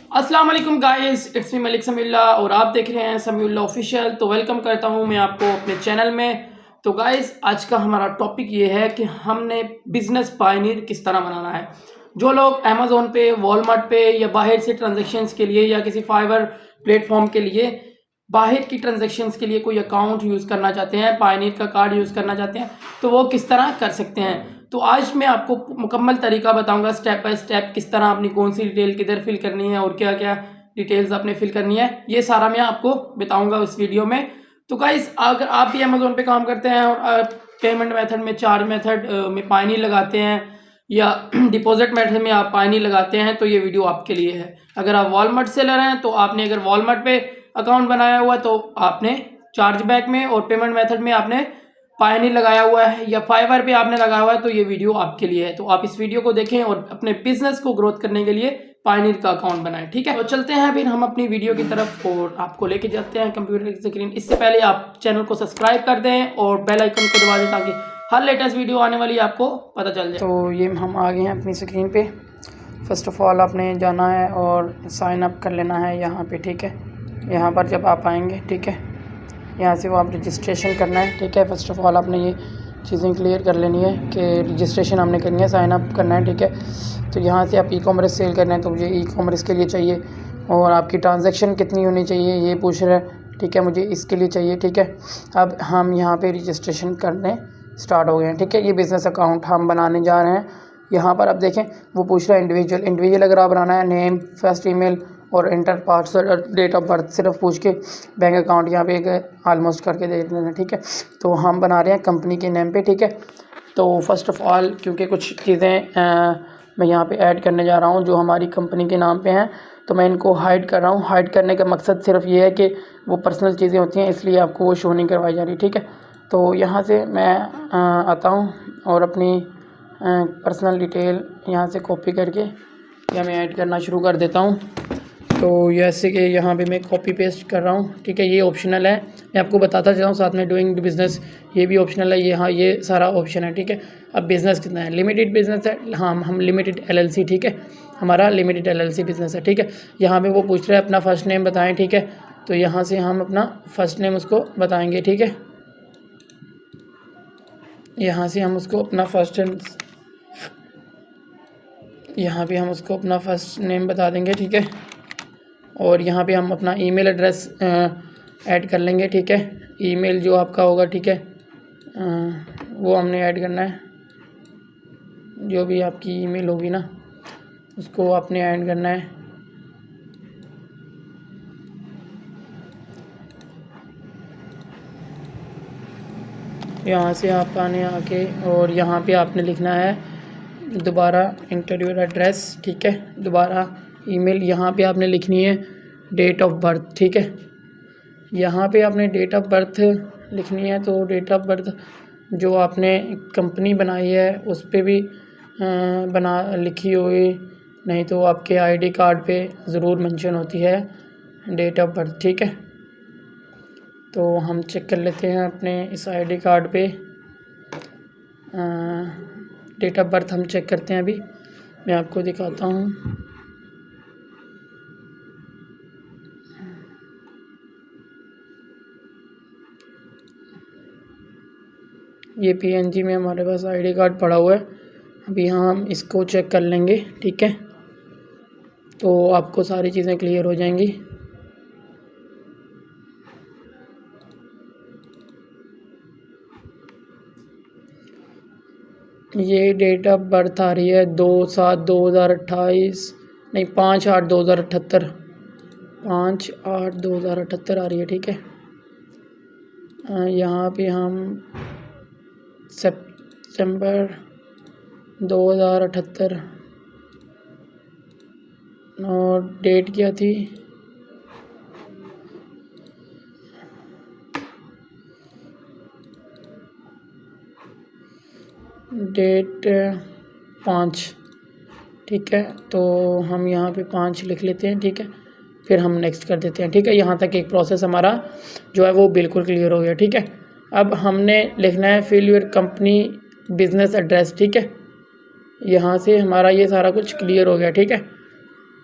अस्सलाम वालेकुम guys, it's me Malik Samiullah और आप देख रहे हैं समीउल्लाह ऑफिशियल। तो वेलकम करता हूं मैं आपको अपने चैनल में। तो गाइस आज का हमारा टॉपिक ये है कि हमने बिज़नेस पायनियर किस तरह बनाना है। जो लोग अमेज़ोन पे, वॉलमार्ट पे या बाहर से ट्रांजैक्शंस के लिए या किसी फाइवर प्लेटफॉर्म के लिए बाहर की ट्रांजैक्शंस के लिए कोई अकाउंट यूज़ करना चाहते हैं, पायनियर का कार्ड यूज़ करना चाहते हैं, तो वो किस तरह कर सकते हैं। तो आज मैं आपको मुकम्मल तरीका बताऊंगा, स्टेप बाय स्टेप, किस तरह अपनी कौन सी डिटेल किधर फिल करनी है और क्या क्या डिटेल्स आपने फिल करनी है, ये सारा मैं आपको बताऊंगा इस वीडियो में। तो गाइस अगर आप भी अमेज़ोन पे काम करते हैं और पेमेंट मेथड में चार्ज मेथड में पायनियर लगाते हैं या डिपॉजिट मेथड में आप पायनियर लगाते हैं, तो ये वीडियो आपके लिए है। अगर आप वॉलमार्ट सेलर हैं तो आपने अगर वॉलमार्ट पे अकाउंट बनाया हुआ है तो आपने चार्जबैक में और पेमेंट मेथड में आपने पायनियर लगाया हुआ है या फाइवर पे आपने लगाया हुआ है, तो ये वीडियो आपके लिए है। तो आप इस वीडियो को देखें और अपने बिजनेस को ग्रोथ करने के लिए पायनियर का अकाउंट बनाएं। ठीक है, तो चलते हैं फिर हम अपनी वीडियो की तरफ और आपको लेके जाते हैं कंप्यूटर की स्क्रीन। इससे पहले आप चैनल को सब्सक्राइब कर दें और बेल आइकन को दबा दें ताकि हर लेटेस्ट वीडियो आने वाली आपको पता चल जाए। तो ये हम आ गए हैं अपनी स्क्रीन पे। फर्स्ट ऑफ ऑल आपने जाना है और साइन अप कर लेना है यहाँ पे। ठीक है, यहाँ पर जब आप आएंगे, ठीक है, यहाँ से वो आप रजिस्ट्रेशन करना है। ठीक है, फर्स्ट ऑफ ऑल आपने ये चीज़ें क्लियर कर लेनी है कि रजिस्ट्रेशन हमने करनी है, साइन अप करना है। ठीक है, तो यहाँ से आप ई कॉमर्स सेल करना है तो मुझे ई कॉमर्स के लिए चाहिए और आपकी ट्रांजैक्शन कितनी होनी चाहिए ये पूछ रहा है। ठीक है, मुझे इसके लिए चाहिए। ठीक है, अब हम यहाँ पे रजिस्ट्रेशन करने स्टार्ट हो गए हैं। ठीक है, ये बिज़नेस अकाउंट हम बनाने जा रहे हैं। यहाँ पर आप देखें वो पूछ रहा है इंडिविजुअल अगर आप बनाना है, नेम, फर्स्ट ईमेल और इंटर पासवर्ड और डेट ऑफ बर्थ सिर्फ पूछ के बैंक अकाउंट यहाँ पे ऑलमोस्ट करके दे देते हैं। ठीक है, तो हम बना रहे हैं कंपनी के नेम पे। ठीक है, तो फर्स्ट ऑफ ऑल क्योंकि कुछ चीज़ें मैं यहाँ पे ऐड करने जा रहा हूँ जो हमारी कंपनी के नाम पे हैं, तो मैं इनको हाइड कर रहा हूँ। हाइड करने का मकसद सिर्फ ये है कि वो पर्सनल चीज़ें होती हैं, इसलिए आपको वो शो नहीं करवाई जा रही। ठीक है, तो यहाँ से मैं आता हूँ और अपनी पर्सनल डिटेल यहाँ से कॉपी करके या मैं ऐड करना शुरू कर देता हूँ। तो जैसे कि यहाँ पे मैं कॉपी पेस्ट कर रहा हूँ। ठीक है, ये ऑप्शनल है, मैं आपको बताता चला हूँ साथ में। डूइंग बिजनेस ये भी ऑप्शनल है, ये हाँ ये सारा ऑप्शन है। ठीक है, अब बिज़नेस कितना है, लिमिटेड बिजनेस है। हाँ, हम लिमिटेड LLC, ठीक है, हमारा लिमिटेड LLC बिज़नेस है। ठीक है, यहाँ पे वो पूछ रहे हैं अपना फ़र्स्ट नेम बताएं। ठीक है, तो यहाँ से हम अपना फ़र्स्ट नेम उसको बताएँगे। ठीक है, यहाँ से हम उसको अपना यहाँ पे हम उसको अपना फ़र्स्ट नेम बता देंगे। ठीक है, और यहाँ पे हम अपना ईमेल एड्रेस ऐड कर लेंगे। ठीक है, ईमेल जो आपका होगा, ठीक है, वो हमने ऐड करना है। जो भी आपकी ईमेल होगी ना उसको आपने ऐड करना है। यहाँ से आप आके और यहाँ पे आपने लिखना है दोबारा इंटर योर एड्रेस। ठीक है, दोबारा ईमेल, यहाँ पे आपने लिखनी है डेट ऑफ बर्थ। ठीक है, यहाँ पे आपने डेट ऑफ बर्थ लिखनी है। तो डेट ऑफ बर्थ जो आपने कंपनी बनाई है उस पर भी बना लिखी होगी, नहीं तो आपके ID कार्ड पे ज़रूर मेंशन होती है डेट ऑफ बर्थ। ठीक है, तो हम चेक कर लेते हैं अपने इस ID कार्ड पे डेट ऑफ बर्थ हम चेक करते हैं। अभी मैं आपको दिखाता हूँ। ये PNG में हमारे पास ID कार्ड पड़ा हुआ है। अभी हम इसको चेक कर लेंगे। ठीक है, तो आपको सारी चीज़ें क्लियर हो जाएंगी। ये डेट ऑफ बर्थ आ रही है 2/7/2028, नहीं 5/8/2078, 5/8/2078 आ रही है। ठीक है, यहाँ पे हम सितंबर 2078 और डेट क्या थी, डेट 5। ठीक है, तो हम यहाँ पे 5 लिख लेते हैं। ठीक है, फिर हम नेक्स्ट कर देते हैं। ठीक है, यहाँ तक एक प्रोसेस हमारा जो है वो बिल्कुल क्लियर हो गया। ठीक है, अब हमने लिखना है fill your company business address. ठीक है, यहाँ से हमारा ये सारा कुछ क्लियर हो गया। ठीक है,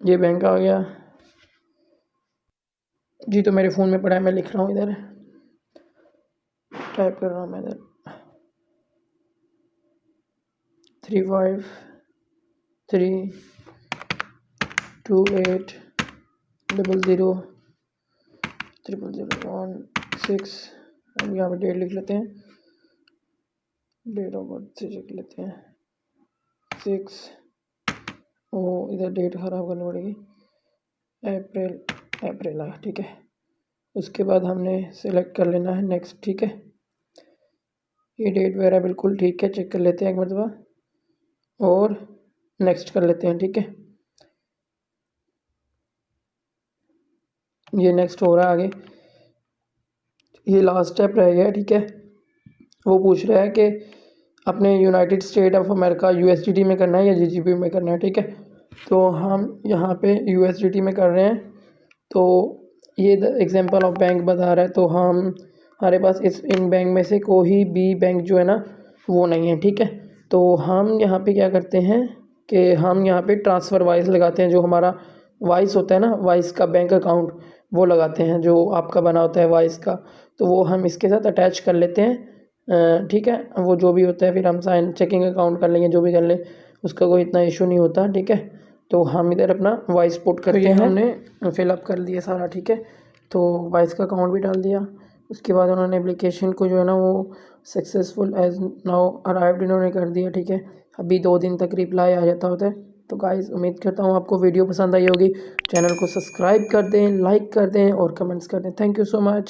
ये बैंक आ गया जी। तो मेरे फ़ोन में पड़ा है, मैं लिख रहा हूँ इधर, टाइप कर रहा हूँ मैं इधर 3532800016। अब यहाँ पे डेट लिख लेते हैं, डेट ऑफ बर्थ से चेक लेते हैं 6। ओ इधर डेट ख़राब करनी पड़ेगी, अप्रैल आया, ठीक है। उसके बाद हमने सेलेक्ट कर लेना है नेक्स्ट, ठीक है। ये डेट वगैरह बिल्कुल ठीक है, चेक कर लेते हैं एक मरतबा और नेक्स्ट कर लेते हैं, ठीक है। ये नेक्स्ट हो रहा है आगे, ये लास्ट स्टेप रह गया, ठीक है। वो पूछ रहा है कि अपने United state of America USDT में करना है या GBP में करना है, ठीक है। तो हम यहाँ पे USDT में कर रहे हैं। तो ये एग्जांपल ऑफ बैंक बता रहा है, तो हमारे पास इन बैंक में से कोई भी बैंक जो है ना वो नहीं है, ठीक है। तो हम यहाँ पे क्या करते हैं कि हम यहाँ पे ट्रांसफ़र वाइस लगाते हैं, जो हमारा वाइस होता है ना, वाइस का बैंक अकाउंट वो लगाते हैं, जो आपका बना होता है वाइस का। तो वो हम इसके साथ अटैच कर लेते हैं, ठीक है। वो जो भी होता है फिर हम साइन चेकिंग अकाउंट कर लेंगे, जो भी कर लें, उसका कोई इतना इशू नहीं होता, ठीक है। तो हम इधर अपना वॉइस पुट करते हैं, हमने फिलअप कर दिया सारा, ठीक है। तो वॉइस का अकाउंट भी डाल दिया। उसके बाद उन्होंने एप्लीकेशन को जो है ना वो सक्सेसफुल एज नाउ अराइव्ड इन्होंने कर दिया, ठीक है। अभी 2 दिन तक रिप्लाई आ जाता होता है। तो गाइस उम्मीद करता हूँ आपको वीडियो पसंद आई होगी। चैनल को सब्सक्राइब कर दें, लाइक कर दें और कमेंट्स कर दें। Thank you so much.